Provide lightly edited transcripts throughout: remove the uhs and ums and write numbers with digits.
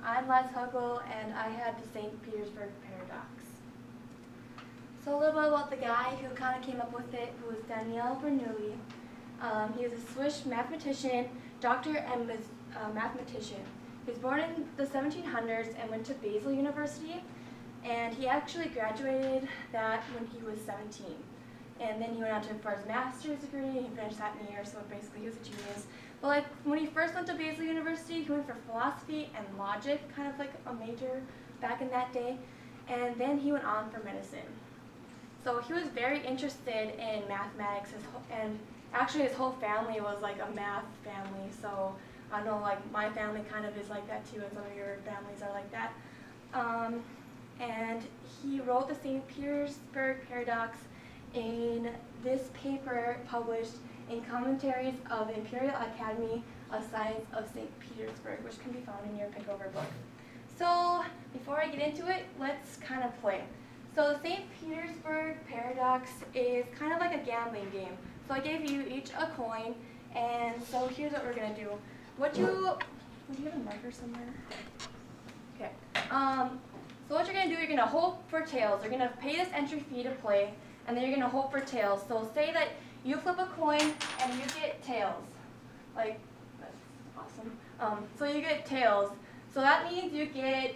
I'm Liza, and I had the St. Petersburg paradox. So a little bit about the guy who kind of came up with it, who was Daniel Bernoulli. He is a Swiss mathematician, doctor, and mathematician. He was born in the 1700s and went to Basel University, and he actually graduated that when he was 17. And then he went on for his master's degree, and he finished that in a year, so basically he was a genius. But like when he first went to Basel University, he went for philosophy and logic, kind of like a major back in that day, and then he went on for medicine. So he was very interested in mathematics, and actually his whole family was like a math family, so I know like my family kind of is like that too, and some of your families are like that. And he wrote the St. Petersburg paradox in this paper published in Commentaries of the Imperial Academy of Science of St. Petersburg, which can be found in your pickover book. So before I get into it, let's kind of play. So the St. Petersburg paradox is kind of like a gambling game. So I gave you each a coin, and so here's what we're going to do. Would you have a marker somewhere? Okay. So what you're going to do, you're going to hope for tails. You're going to pay this entry fee to play, and then you're going to hope for tails. So say that you flip a coin and you get tails. Like, that's awesome. So you get tails. So that means you get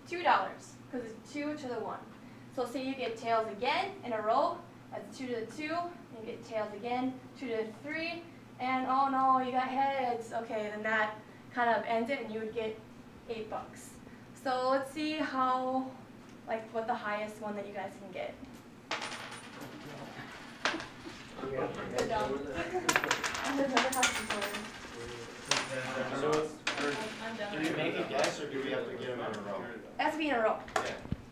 $2, because it's 2 to the 1. So say you get tails again in a row, that's 2 to the 2, and you get tails again, 2 to the 3, and oh no, you got heads. Okay, then that kind of ends it, and you would get $8. So let's see how, like, what the highest one that you guys can get. Do we make a guess, or do we have to get them in a row? It has to be in a row. Yeah.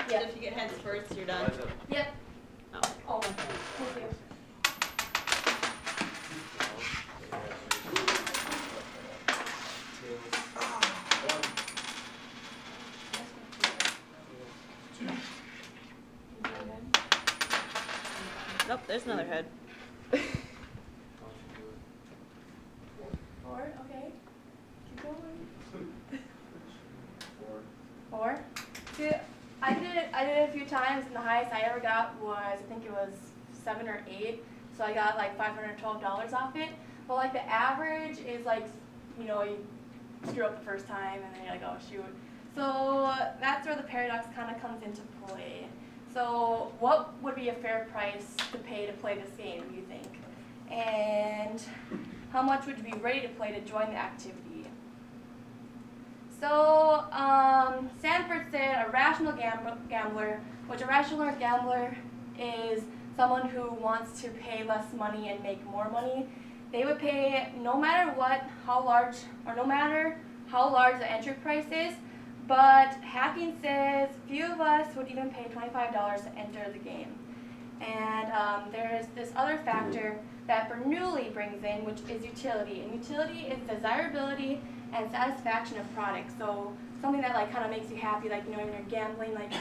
Yeah. So if you get heads first, you're done. Yep. Oh. Oh, thank you. Nope, there's another head. 4, okay. Keep going. 4. See, I did it a few times, and the highest I ever got was, I think it was 7 or 8. So I got like $512 off it. But like the average is like, you know, you screw up the first time, and then you're like, oh shoot. So that's where the paradox kind of comes into play. So what would be a fair price to pay to play this game, do you think? And how much would you be ready to play to join the activity? So Sanford said a rational gambler, which a rational gambler is someone who wants to pay less money and make more money. They would pay no matter what, how large the entry price is. But hacking says few of us would even pay $25 to enter the game. And there's this other factor that Bernoulli brings in, which is utility. And utility is desirability and satisfaction of product. So something that like kind of makes you happy, like, you know, when you're gambling, like,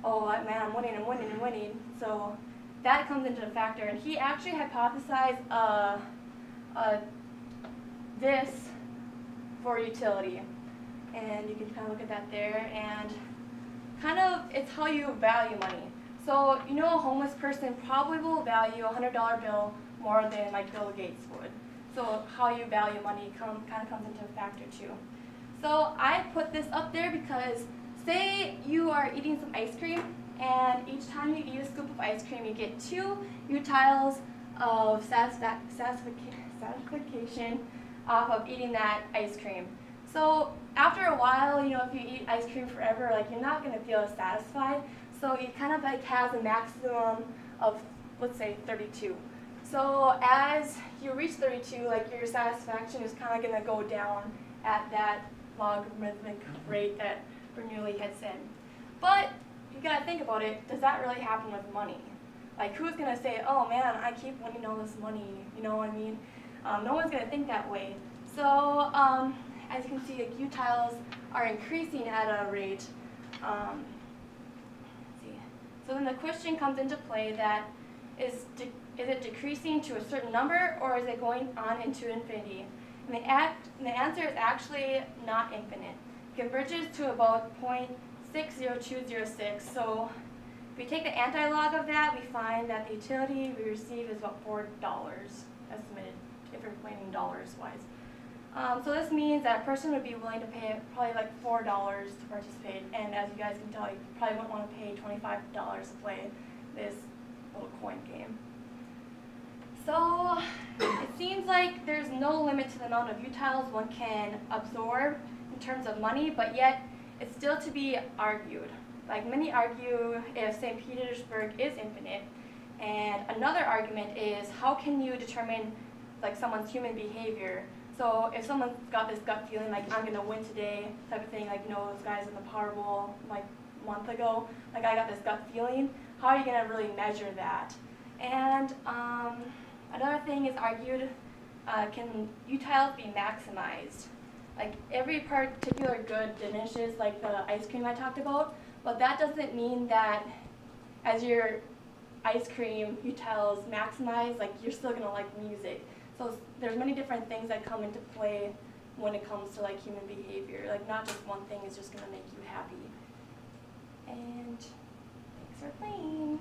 oh man, I'm winning and winning and winning. So that comes into the factor. And he actually hypothesized this for utility. And you can kind of look at that there, and kind of it's how you value money. So you know, a homeless person probably will value a $100 bill more than like Bill Gates would. So how you value money kind of comes into a factor too. So I put this up there because say you are eating some ice cream, and each time you eat a scoop of ice cream, you get 2 utiles of satisfaction off of eating that ice cream. So after a while, you know, if you eat ice cream forever, like, you're not going to feel satisfied. So it kind of like has a maximum of, let's say, 32. So as you reach 32, like, your satisfaction is kind of going to go down at that logarithmic rate that Bernoulli had said. But you got to think about it. Does that really happen with money? Like, who's going to say, oh man, I keep winning all this money? You know what I mean? No one's going to think that way. So as you can see, like, utiles are increasing at a rate. Let's see. So then the question comes into play that is it decreasing to a certain number, or is it going on into infinity? And the answer is actually not infinite. converges to about 0.60206. So if we take the anti-log of that, we find that the utility we receive is about $4 estimated, if we're explaining dollars wise. So this means that a person would be willing to pay probably like $4 to participate, and as you guys can tell, you probably wouldn't want to pay $25 to play this little coin game. So it seems like there's no limit to the amount of utiles one can absorb in terms of money, but yet it's still to be argued. Like many argue if St. Petersburg is infinite, and another argument is how can you determine like someone's human behavior. So if someone's got this gut feeling like I'm gonna win today type of thing, like you know those guys in the Powerball like a month ago, like I got this gut feeling, how are you gonna really measure that? And another thing is argued, can utiles be maximized? Like every particular good diminishes, like the ice cream I talked about, but that doesn't mean that as your ice cream utiles maximize, like you're still gonna like music. So there's many different things that come into play when it comes to like human behavior. Like not just one thing is just gonna make you happy. And thanks for playing.